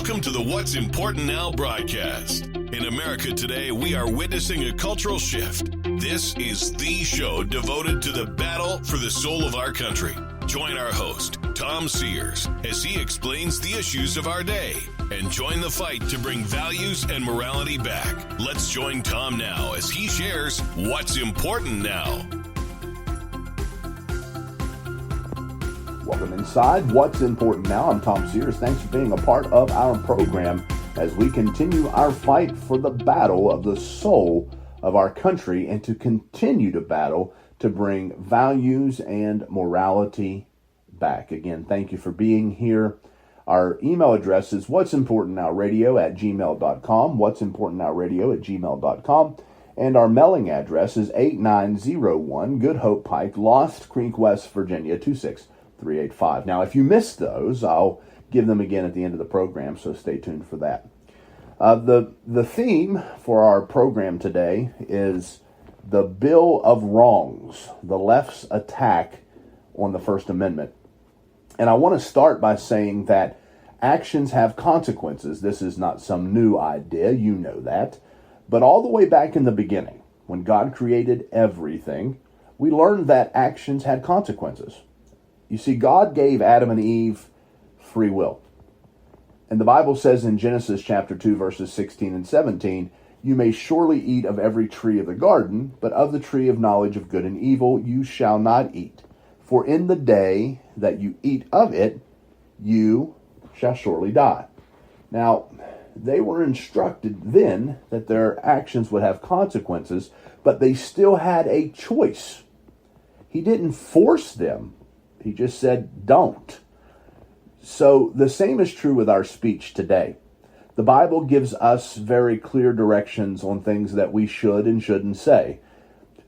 Welcome to the What's Important Now broadcast. In America today, we are witnessing a cultural shift. This is the show devoted to the battle for the soul of our country. Join our host, Tom Sears, as he explains the issues of our day and join the fight to bring values and morality back. Let's join Tom now as he shares what's important now. Welcome inside What's Important Now. I'm Tom Sears. Thanks for being a part of our program as we continue our fight for the battle of the soul of our country and to continue to battle to bring values and morality back. Again, thank you for being here. Our email address is what'simportantnowradio@gmail.com, what'simportantnowradio@gmail.com, and our mailing address is 8901 Good Hope Pike, Lost Creek, West Virginia, 26385. Now, if you missed those, I'll give them again at the end of the program, so stay tuned for that. The theme for our program today is the Bill of Wrongs, the left's attack on the First Amendment. And I want to start by saying that actions have consequences. This is not some new idea, you know that. But all the way back in the beginning, when God created everything, we learned that actions had consequences. You see, God gave Adam and Eve free will. And the Bible says in Genesis chapter 2, verses 16 and 17, "You may surely eat of every tree of the garden, but of the tree of knowledge of good and evil you shall not eat. For in the day that you eat of it, you shall surely die." Now, they were instructed then that their actions would have consequences, but they still had a choice. He didn't force them. He just said, don't. So the same is true with our speech today. The Bible gives us very clear directions on things that we should and shouldn't say.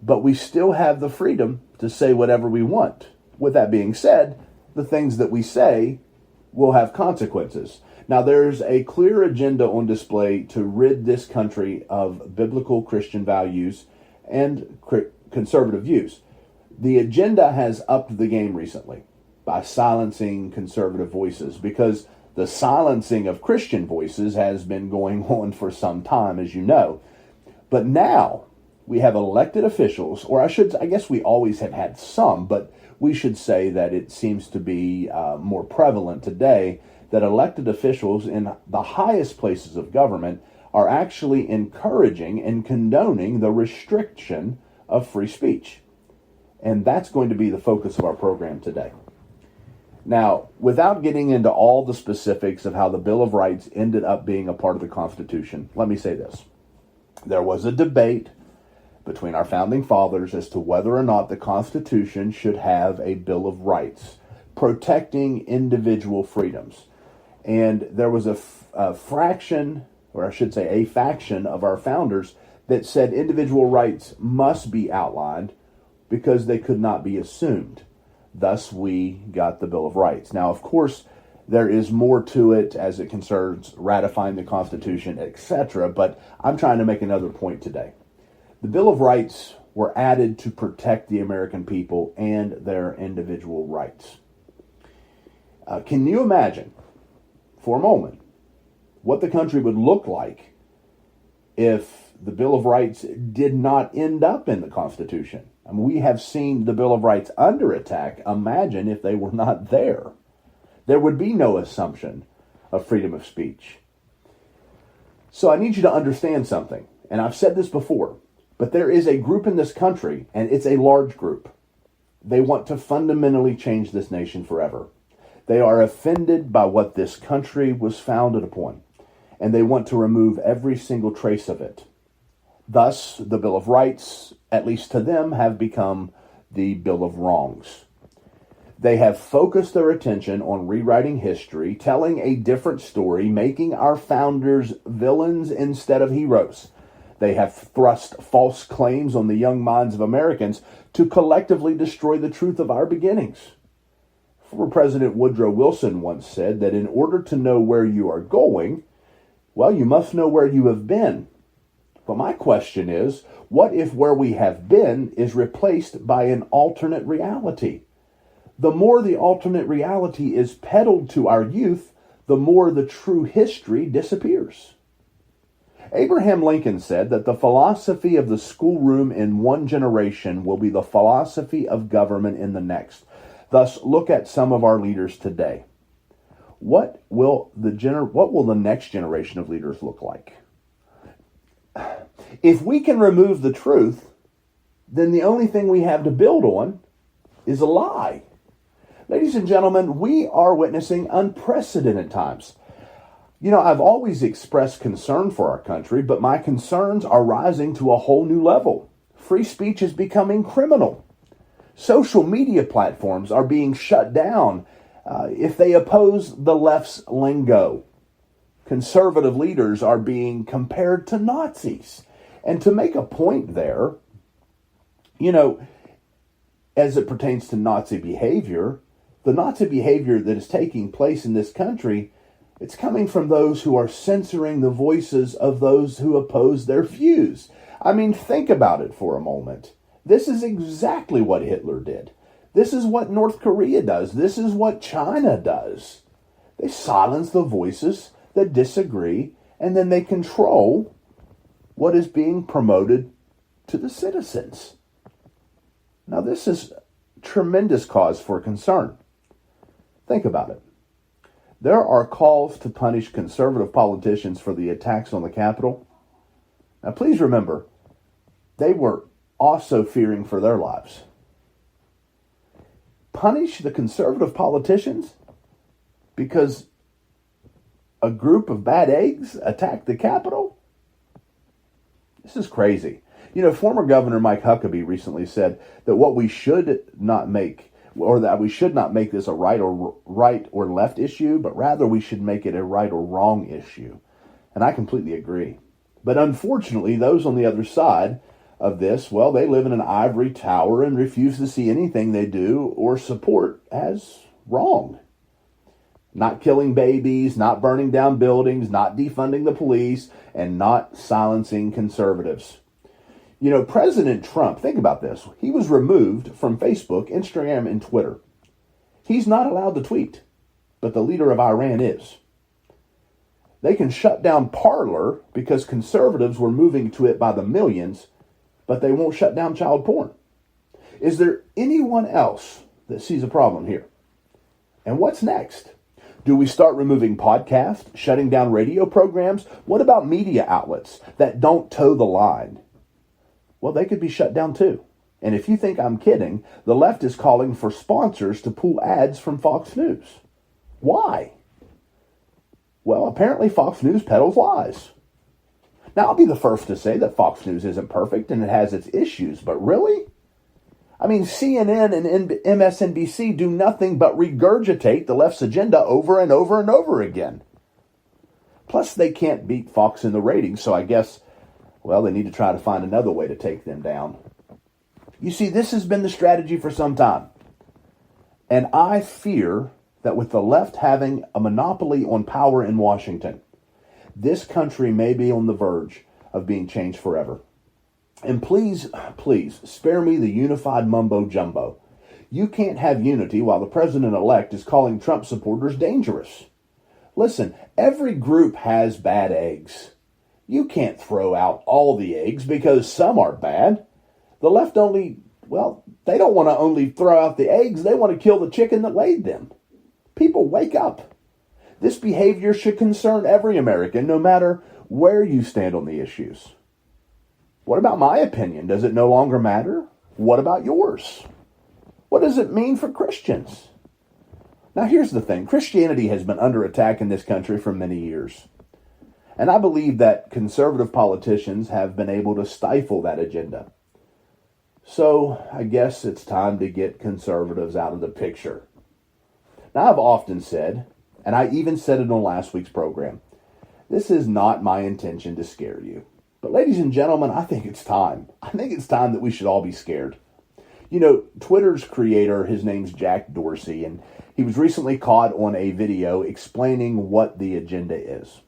But we still have the freedom to say whatever we want. With that being said, the things that we say will have consequences. Now, there's a clear agenda on display to rid this country of biblical Christian values and conservative views. The agenda has upped the game recently by silencing conservative voices, because the silencing of Christian voices has been going on for some time, as you know. But now we have elected officials, or I guess we always have had some, but we should say that it seems to be more prevalent today, that elected officials in the highest places of government are actually encouraging and condoning the restriction of free speech. And that's going to be the focus of our program today. Now, without getting into all the specifics of how the Bill of Rights ended up being a part of the Constitution, let me say this. There was a debate between our founding fathers as to whether or not the Constitution should have a Bill of Rights protecting individual freedoms. And there was a faction of our founders that said individual rights must be outlined because they could not be assumed. Thus, we got the Bill of Rights. Now, of course, there is more to it as it concerns ratifying the Constitution, etc., but I'm trying to make another point today. The Bill of Rights were added to protect the American people and their individual rights. Can you imagine, for a moment, what the country would look like if the Bill of Rights did not end up in the Constitution? I mean, we have seen the Bill of Rights under attack. Imagine if they were not there. There would be no assumption of freedom of speech. So I need you to understand something, and I've said this before, but there is a group in this country, and it's a large group. They want to fundamentally change this nation forever. They are offended by what this country was founded upon, and they want to remove every single trace of it. Thus, the Bill of Rights, at least to them, have become the Bill of Wrongs. They have focused their attention on rewriting history, telling a different story, making our founders villains instead of heroes. They have thrust false claims on the young minds of Americans to collectively destroy the truth of our beginnings. Former President Woodrow Wilson once said that in order to know where you are going, well, you must know where you have been. But my question is, what if where we have been is replaced by an alternate reality? The more the alternate reality is peddled to our youth, the more the true history disappears. Abraham Lincoln said that the philosophy of the schoolroom in one generation will be the philosophy of government in the next. Thus, look at some of our leaders today. What will the next generation of leaders look like? If we can remove the truth, then the only thing we have to build on is a lie. Ladies and gentlemen, we are witnessing unprecedented times. I've always expressed concern for our country, but my concerns are rising to a whole new level. Free speech is becoming criminal. Social media platforms are being shut down if they oppose the left's lingo. Conservative leaders are being compared to Nazis. And to make a point there, as it pertains to Nazi behavior, the Nazi behavior that is taking place in this country, it's coming from those who are censoring the voices of those who oppose their views. I mean, think about it for a moment. This is exactly what Hitler did. This is what North Korea does. This is what China does. They silence the voices that disagree, and then they control what is being promoted to the citizens. Now, this is tremendous cause for concern. Think about it. There are calls to punish conservative politicians for the attacks on the Capitol. Now, please remember, they were also fearing for their lives. Punish the conservative politicians because a group of bad eggs attacked the Capitol? This is crazy. Former Governor Mike Huckabee recently said that what we should not make, or that we should not make this a right or left issue, but rather we should make it a right or wrong issue. And I completely agree. But unfortunately, those on the other side of this, well, they live in an ivory tower and refuse to see anything they do or support as wrong. Not killing babies, not burning down buildings, not defunding the police, and not silencing conservatives. President Trump, think about this. He was removed from Facebook, Instagram, and Twitter. He's not allowed to tweet, but the leader of Iran is. They can shut down Parler because conservatives were moving to it by the millions, but they won't shut down child porn. Is there anyone else that sees a problem here? And what's next? Do we start removing podcasts, shutting down radio programs? What about media outlets that don't toe the line? Well, they could be shut down too. And if you think I'm kidding, the left is calling for sponsors to pull ads from Fox News. Why? Well, apparently Fox News peddles lies. Now, I'll be the first to say that Fox News isn't perfect and it has its issues, but really? I mean, CNN and MSNBC do nothing but regurgitate the left's agenda over and over and over again. Plus, they can't beat Fox in the ratings, so I guess, well, they need to try to find another way to take them down. You see, this has been the strategy for some time. And I fear that with the left having a monopoly on power in Washington, this country may be on the verge of being changed forever. And please, please, spare me the unified mumbo jumbo. You can't have unity while the president-elect is calling Trump supporters dangerous. Listen, every group has bad eggs. You can't throw out all the eggs because some are bad. The left they don't want to only throw out the eggs, they want to kill the chicken that laid them. People, wake up. This behavior should concern every American, no matter where you stand on the issues. What about my opinion? Does it no longer matter? What about yours? What does it mean for Christians? Now, here's the thing. Christianity has been under attack in this country for many years. And I believe that conservative politicians have been able to stifle that agenda. So I guess it's time to get conservatives out of the picture. Now, I've often said, and I even said it on last week's program, this is not my intention to scare you. But ladies and gentlemen, I think it's time. I think it's time that we should all be scared. Twitter's creator, his name's Jack Dorsey, and he was recently caught on a video explaining what the agenda is.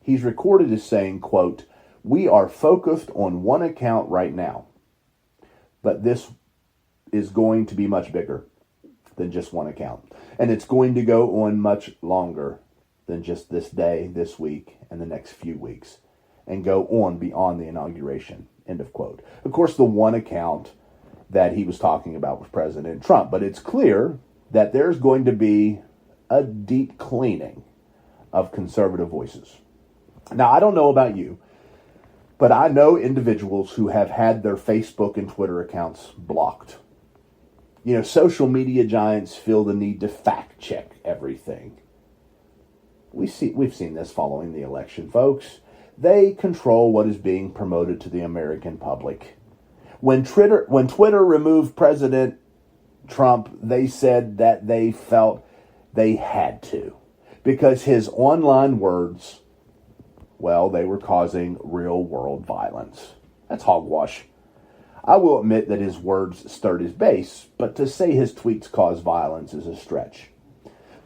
He's recorded as saying, quote, "We are focused on one account right now, but this is going to be much bigger than just one account. And it's going to go on much longer. than just this day, this week, and the next few weeks, and go on beyond the inauguration, end of quote. Of course, the one account that he was talking about was President Trump, but it's clear that there's going to be a deep cleaning of conservative voices. Now, I don't know about you, but I know individuals who have had their Facebook and Twitter accounts blocked. You know, social media giants feel the need to fact check everything. We've seen this following the election, folks. They control what is being promoted to the American public. When Twitter removed President Trump, they said that they felt they had to, because his online words, well, they were causing real world violence. That's hogwash. I will admit that his words stirred his base, but to say his tweets cause violence is a stretch.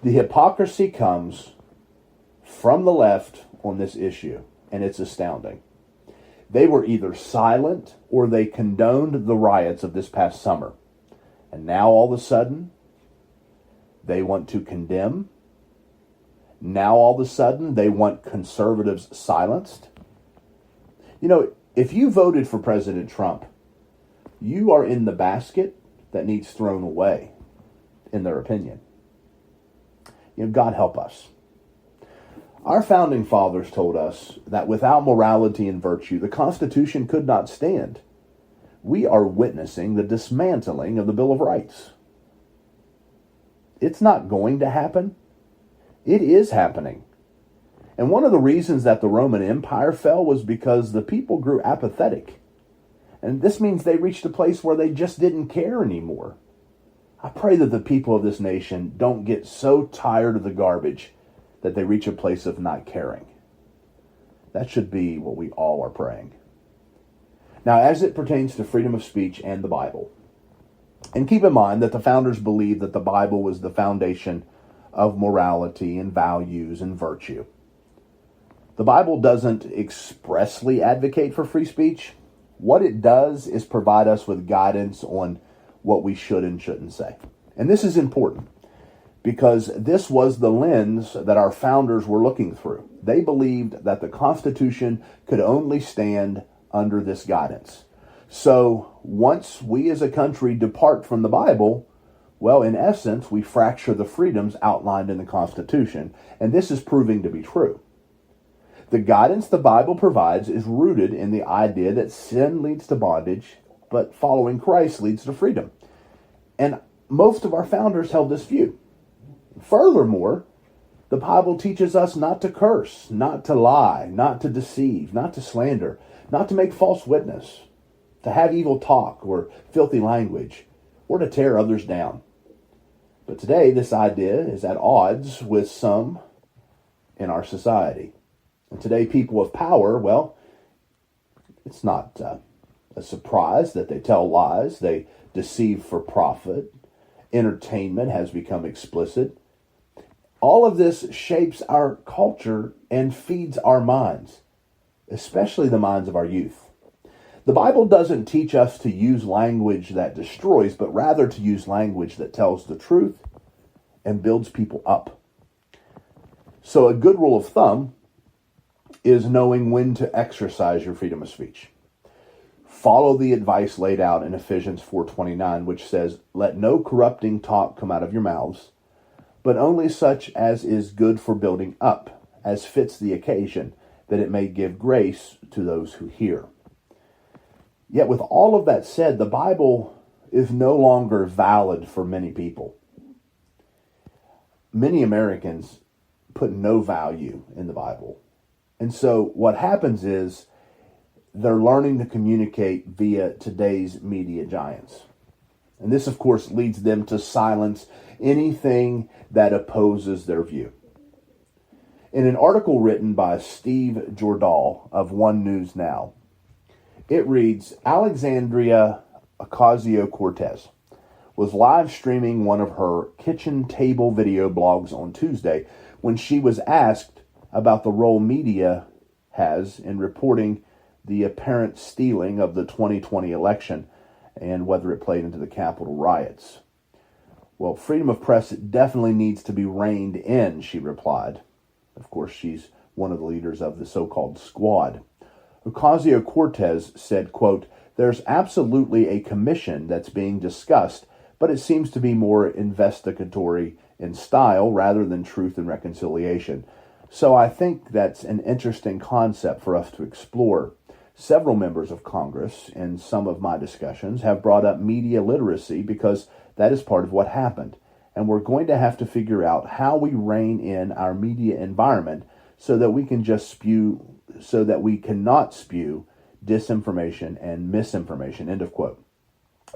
The hypocrisy comes from the left on this issue, and it's astounding. They were either silent or they condoned the riots of this past summer. And now all of a sudden, they want to condemn. Now all of a sudden, they want conservatives silenced. You know, if you voted for President Trump, you are in the basket that needs thrown away, in their opinion. You know, God help us. Our founding fathers told us that without morality and virtue, the Constitution could not stand. We are witnessing the dismantling of the Bill of Rights. It's not going to happen. It is happening. And one of the reasons that the Roman Empire fell was because the people grew apathetic. And this means they reached a place where they just didn't care anymore. I pray that the people of this nation don't get so tired of the garbage that they reach a place of not caring. That should be what we all are praying. Now, as it pertains to freedom of speech and the Bible, and keep in mind that the founders believed that the Bible was the foundation of morality and values and virtue. The Bible doesn't expressly advocate for free speech. What it does is provide us with guidance on what we should and shouldn't say. And this is important because this was the lens that our founders were looking through. They believed that the Constitution could only stand under this guidance. So once we as a country depart from the Bible, well, in essence, we fracture the freedoms outlined in the Constitution, and this is proving to be true. The guidance the Bible provides is rooted in the idea that sin leads to bondage, but following Christ leads to freedom. And most of our founders held this view. Furthermore, the Bible teaches us not to curse, not to lie, not to deceive, not to slander, not to make false witness, to have evil talk or filthy language, or to tear others down. But today, this idea is at odds with some in our society. And today, people of power, well, it's not a surprise that they tell lies. They deceive for profit. Entertainment has become explicit. All of this shapes our culture and feeds our minds, especially the minds of our youth. The Bible doesn't teach us to use language that destroys, but rather to use language that tells the truth and builds people up. So a good rule of thumb is knowing when to exercise your freedom of speech. Follow the advice laid out in Ephesians 4:29, which says, "Let no corrupting talk come out of your mouths, but only such as is good for building up, as fits the occasion, that it may give grace to those who hear." Yet with all of that said, the Bible is no longer valid for many people. Many Americans put no value in the Bible. And so what happens is they're learning to communicate via today's media giants. And this, of course, leads them to silence anything that opposes their view. In an article written by Steve Jordahl of One News Now, it reads, Alexandria Ocasio-Cortez was live streaming one of her kitchen table video blogs on Tuesday when she was asked about the role media has in reporting the apparent stealing of the 2020 election and whether it played into the Capitol riots. Well, freedom of press definitely needs to be reined in, she replied. Of course, she's one of the leaders of the so-called Squad. Ocasio-Cortez said, quote, "There's absolutely a commission that's being discussed, but it seems to be more investigatory in style rather than truth and reconciliation." So I think that's an interesting concept for us to explore. Several members of Congress in some of my discussions have brought up media literacy because that is part of what happened. And we're going to have to figure out how we rein in our media environment so that we cannot spew disinformation and misinformation, end of quote.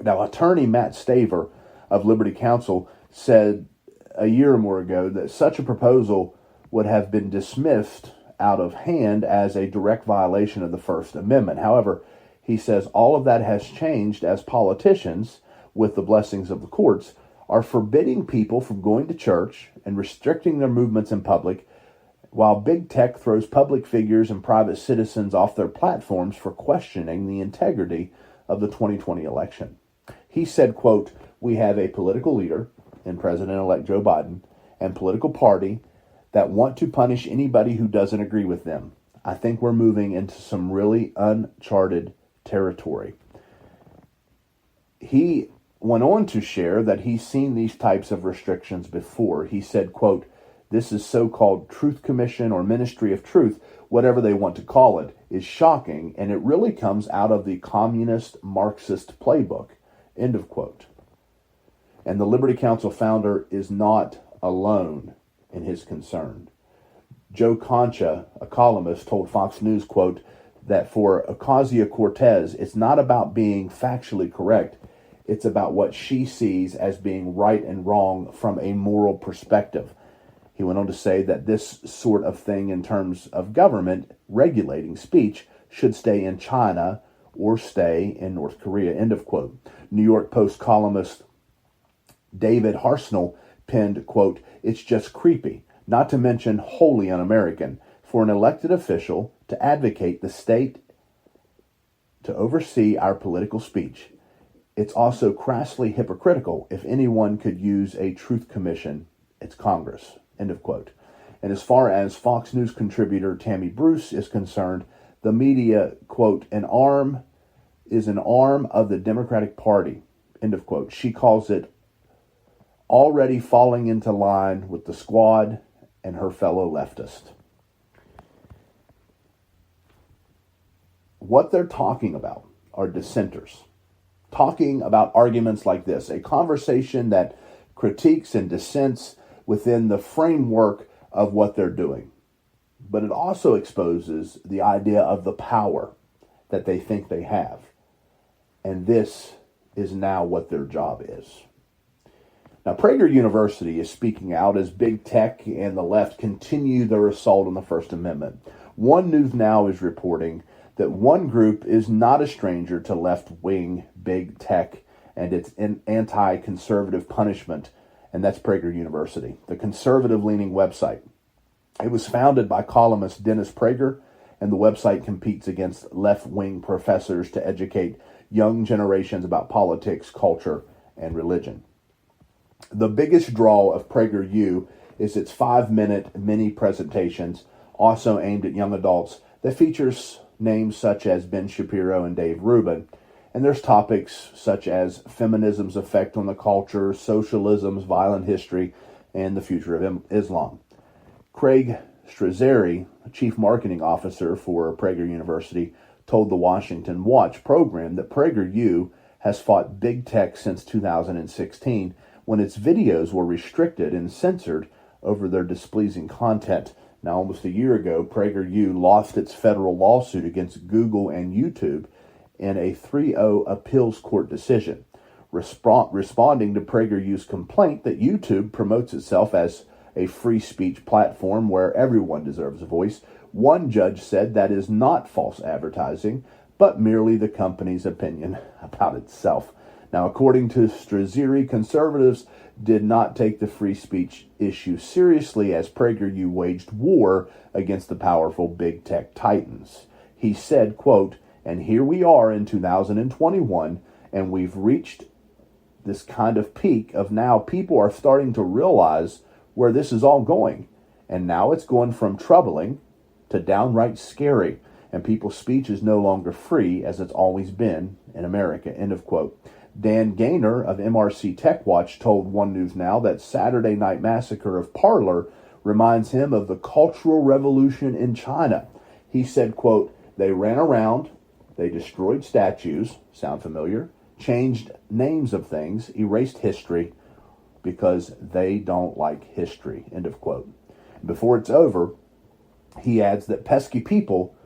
Now, attorney Matt Staver of Liberty Counsel said a year or more ago that such a proposal would have been dismissed out of hand as a direct violation of the First Amendment. However, he says all of that has changed as politicians, with the blessings of the courts, are forbidding people from going to church and restricting their movements in public, while big tech throws public figures and private citizens off their platforms for questioning the integrity of the 2020 election. He said, quote, "We have a political leader in President-elect Joe Biden and political party that want to punish anybody who doesn't agree with them. I think we're moving into some really uncharted territory." He went on to share that he's seen these types of restrictions before. He said, quote, "This is so-called Truth Commission or Ministry of Truth, whatever they want to call it, is shocking, and it really comes out of the communist Marxist playbook," end of quote. And the Liberty Counsel founder is not alone in his concern. Joe Concha, a columnist, told Fox News, quote, that for Ocasio-Cortez, it's not about being factually correct, it's about what she sees as being right and wrong from a moral perspective. He went on to say that this sort of thing in terms of government regulating speech should stay in China or stay in North Korea, end of quote. New York Post columnist David Harsnell penned, quote, "It's just creepy, not to mention wholly un-American, for an elected official to advocate the state to oversee our political speech. It's also crassly hypocritical. If anyone could use a truth commission, it's Congress," end of quote. And as far as Fox News contributor Tammy Bruce is concerned, the media, quote, an arm of the Democratic Party, end of quote. She calls it already falling into line with the Squad and her fellow leftists. What they're talking about are dissenters, talking about arguments like this, a conversation that critiques and dissents within the framework of what they're doing. But it also exposes the idea of the power that they think they have. And this is now what their job is. Now, Prager University is speaking out as big tech and the left continue their assault on the First Amendment. One News Now is reporting that one group is not a stranger to left-wing big tech and its anti-conservative punishment, and that's Prager University, the conservative-leaning website. It was founded by columnist Dennis Prager, and the website competes against left-wing professors to educate young generations about politics, culture, and religion. The biggest draw of PragerU is its 5-minute mini presentations, also aimed at young adults, that features names such as Ben Shapiro and Dave Rubin. And there's topics such as feminism's effect on the culture, socialism's violent history, and the future of Islam. Craig Strazzeri, chief marketing officer for Prager University, told the Washington Watch program that PragerU has fought big tech since 2016, when its videos were restricted and censored over their displeasing content. Now, almost a year ago, PragerU lost its federal lawsuit against Google and YouTube in a 3-0 appeals court decision, responding to PragerU's complaint that YouTube promotes itself as a free speech platform where everyone deserves a voice. One judge said that is not false advertising, but merely the company's opinion about itself. Now, according to Strazzeri, conservatives did not take the free speech issue seriously as PragerU waged war against the powerful big tech titans. He said, quote, "And here we are in 2021, and we've reached this kind of peak of now people are starting to realize where this is all going. And now it's going from troubling to downright scary, and people's speech is no longer free as it's always been in America, end of quote. Dan Gaynor of MRC Tech Watch told One News Now that Saturday night massacre of Parler reminds him of the Cultural Revolution in China. He said, quote, they ran around, they destroyed statues, sound familiar, changed names of things, erased history because they don't like history, end of quote. Before it's over, he adds that pesky people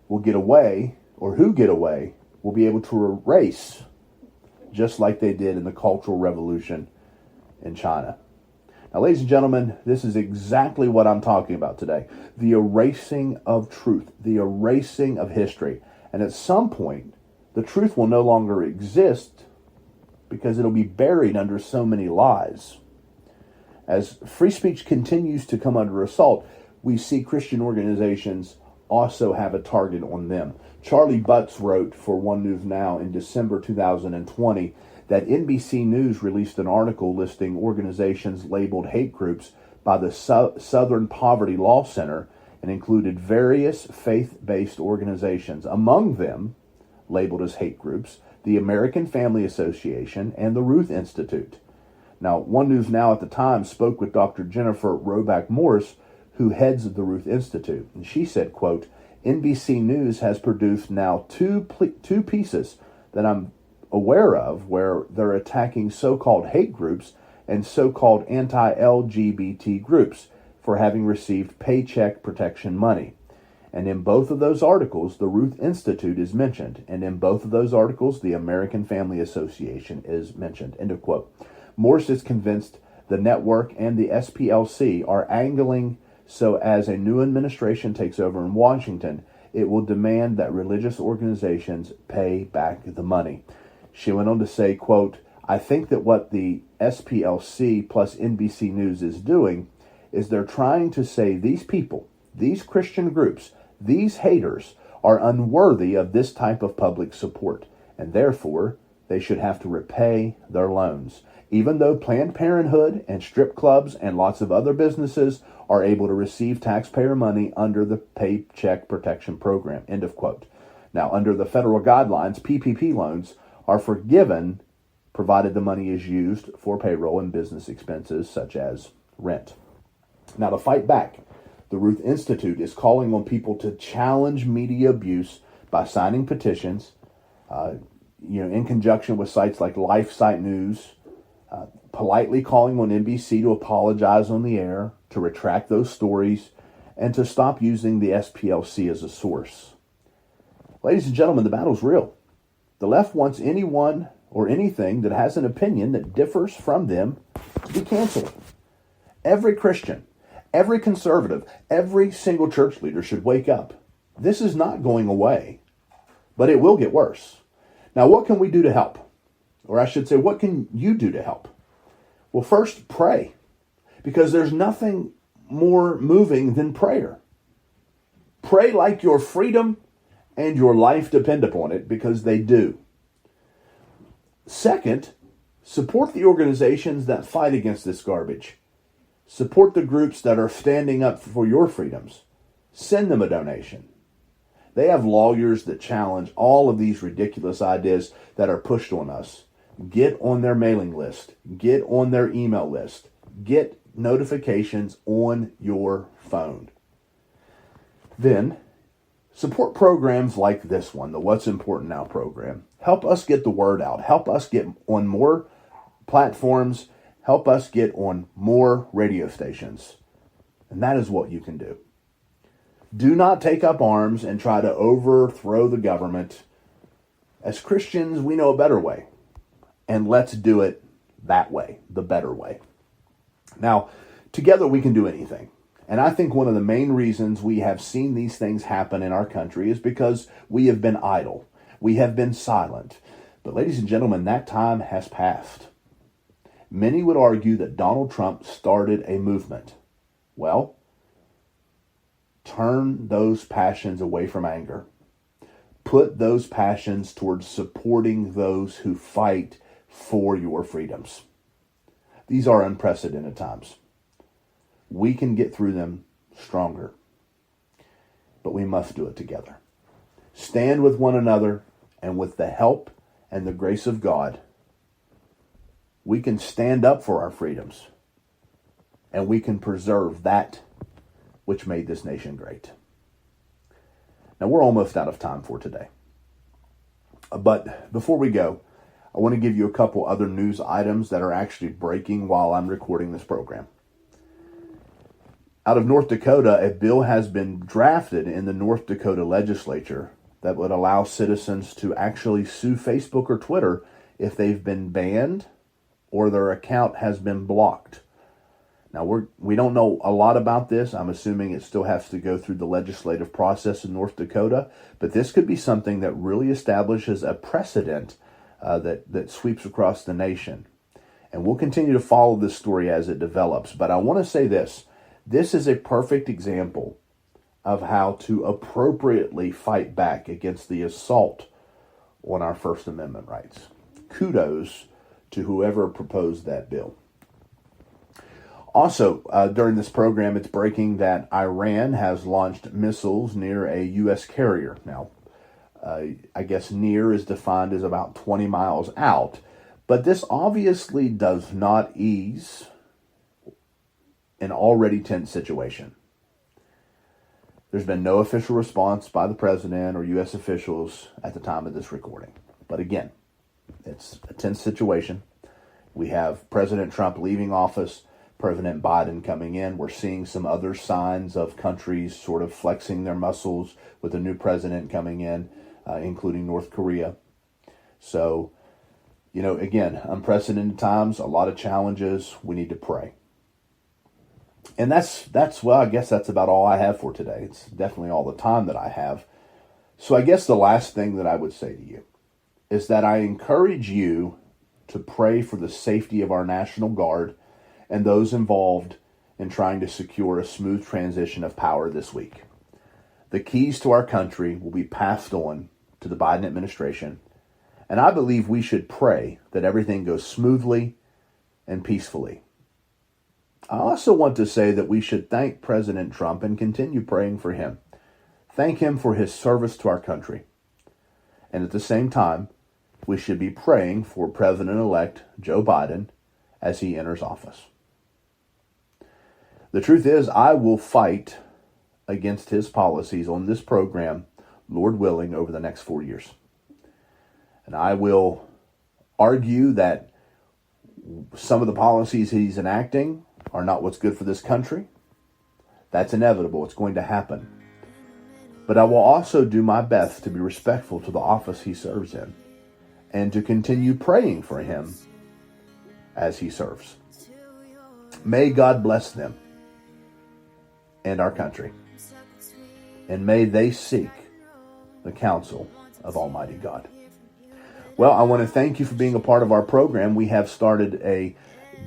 will get away, or who get away, will be able to erase just like they did in the Cultural Revolution in China. Now, ladies and gentlemen, this is exactly what I'm talking about today. The erasing of truth, the erasing of history. And at some point, the truth will no longer exist because it'll be buried under so many lies. As free speech continues to come under assault, we see Christian organizations also have a target on them. Charlie Butts wrote for One News Now in December 2020 that NBC News released an article listing organizations labeled hate groups by the Southern Poverty Law Center and included various faith-based organizations. Among them, labeled as hate groups, the American Family Association and the Ruth Institute. Now, One News Now at the time spoke with Dr. Jennifer Roback Morris, who heads the Ruth Institute. And she said, quote, NBC News has produced now two pieces that I'm aware of where they're attacking so-called hate groups and so-called anti-LGBT groups for having received paycheck protection money. And in both of those articles, the Ruth Institute is mentioned. And in both of those articles, the American Family Association is mentioned. End of quote. Morse is convinced the network and the SPLC are angling so as a new administration takes over in Washington, it will demand that religious organizations pay back the money. She went on to say, quote, I think that what the SPLC plus NBC News is doing is they're trying to say these people, these Christian groups, these haters are unworthy of this type of public support, and therefore they should have to repay their loans. Even though Planned Parenthood and strip clubs and lots of other businesses are able to receive taxpayer money under the Paycheck Protection Program, end of quote. Now, under the federal guidelines, PPP loans are forgiven provided the money is used for payroll and business expenses such as rent. Now, to fight back, the Ruth Institute is calling on people to challenge media abuse by signing petitions, in conjunction with sites like LifeSite News, politely calling on NBC to apologize on the air, to retract those stories, and to stop using the SPLC as a source. Ladies and gentlemen, the battle's real. The left wants anyone or anything that has an opinion that differs from them to be canceled. Every Christian, every conservative, every single church leader should wake up. This is not going away, but it will get worse. Now, what can we do to help? Or I should say, what can you do to help? Well, first, pray. Because there's nothing more moving than prayer. Pray like your freedom and your life depend upon it, because they do. Second, support the organizations that fight against this garbage. Support the groups that are standing up for your freedoms. Send them a donation. They have lawyers that challenge all of these ridiculous ideas that are pushed on us. Get on their mailing list. Get on their email list. Get notifications on your phone. Then, support programs like this one, the What's Important Now program. Help us get the word out. Help us get on more platforms. Help us get on more radio stations. And that is what you can do. Do not take up arms and try to overthrow the government. As Christians, we know a better way. And let's do it that way, the better way. Now, together we can do anything. And I think one of the main reasons we have seen these things happen in our country is because we have been idle. We have been silent. But ladies and gentlemen, that time has passed. Many would argue that Donald Trump started a movement. Well, turn those passions away from anger. Put those passions towards supporting those who fight for your freedoms. These are unprecedented times. We can get through them stronger. But we must do it together. Stand with one another, and with the help and the grace of God, we can stand up for our freedoms, and we can preserve that which made this nation great. Now, we're almost out of time for today. But before we go, I want to give you a couple other news items that are actually breaking while I'm recording this program. Out of North Dakota, a bill has been drafted in the North Dakota legislature that would allow citizens to actually sue Facebook or Twitter if they've been banned or their account has been blocked. Now, we don't know a lot about this. I'm assuming it still has to go through the legislative process in North Dakota, but this could be something that really establishes a precedent that sweeps across the nation. And we'll continue to follow this story as it develops. But I want to say this. This is a perfect example of how to appropriately fight back against the assault on our First Amendment rights. Kudos to whoever proposed that bill. Also, during this program, it's breaking that Iran has launched missiles near a U.S. carrier. Now, I guess near is defined as about 20 miles out. But this obviously does not ease an already tense situation. There's been no official response by the president or U.S. officials at the time of this recording. But again, it's a tense situation. We have President Trump leaving office, President Biden coming in. We're seeing some other signs of countries sort of flexing their muscles with a new president coming in, including North Korea. So, again, unprecedented times, a lot of challenges. We need to pray. And I guess that's about all I have for today. It's definitely all the time that I have. So I guess the last thing that I would say to you is that I encourage you to pray for the safety of our National Guard and those involved in trying to secure a smooth transition of power this week. The keys to our country will be passed on to the Biden administration, and I believe we should pray that everything goes smoothly and peacefully. I also want to say that we should thank President Trump and continue praying for him. Thank him for his service to our country. And at the same time, we should be praying for President-elect Joe Biden as he enters office. The truth is, I will fight against his policies on this program, Lord willing, over the next 4 years. And I will argue that some of the policies he's enacting are not what's good for this country. That's inevitable. It's going to happen. But I will also do my best to be respectful to the office he serves in and to continue praying for him as he serves. May God bless them and our country. And may they seek the counsel of Almighty God. Well, I want to thank you for being a part of our program. We have started a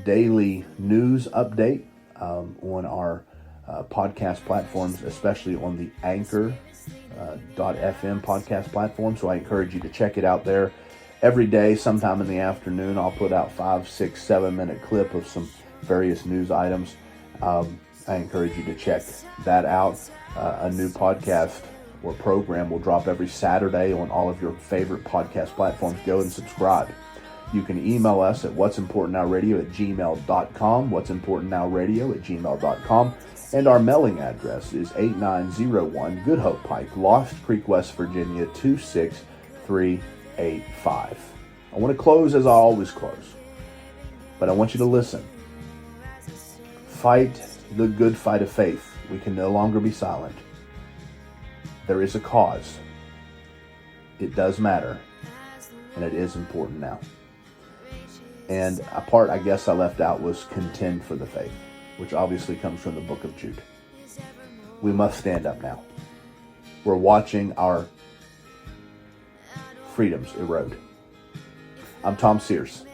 daily news update on our podcast platforms, especially on the Anchor.fm podcast platform. So I encourage you to check it out there. Every day, sometime in the afternoon, I'll put out 5, 6, 7-minute clip of some various news items. I encourage you to check that out. A new podcast or program will drop every Saturday on all of your favorite podcast platforms. Go and subscribe. You can email us at what'simportantnowradio@gmail.com, what'simportantnowradio@gmail.com, and our mailing address is 8901 Good Hope Pike, Lost Creek, West Virginia, 26385. I want to close as I always close, but I want you to listen. Fight the good fight of faith. We can no longer be silent. There is a cause. It does matter, and it is important now. And a part I guess I left out was contend for the faith, which obviously comes from the book of Jude. We must stand up now. We're watching our freedoms erode. I'm Tom Sears.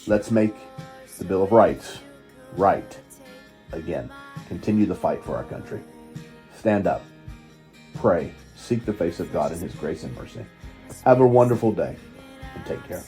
Let's make the Bill of Rights right again. Continue the fight for our country. Stand up. Pray. Seek the face of God in His grace and mercy. Have a wonderful day and take care.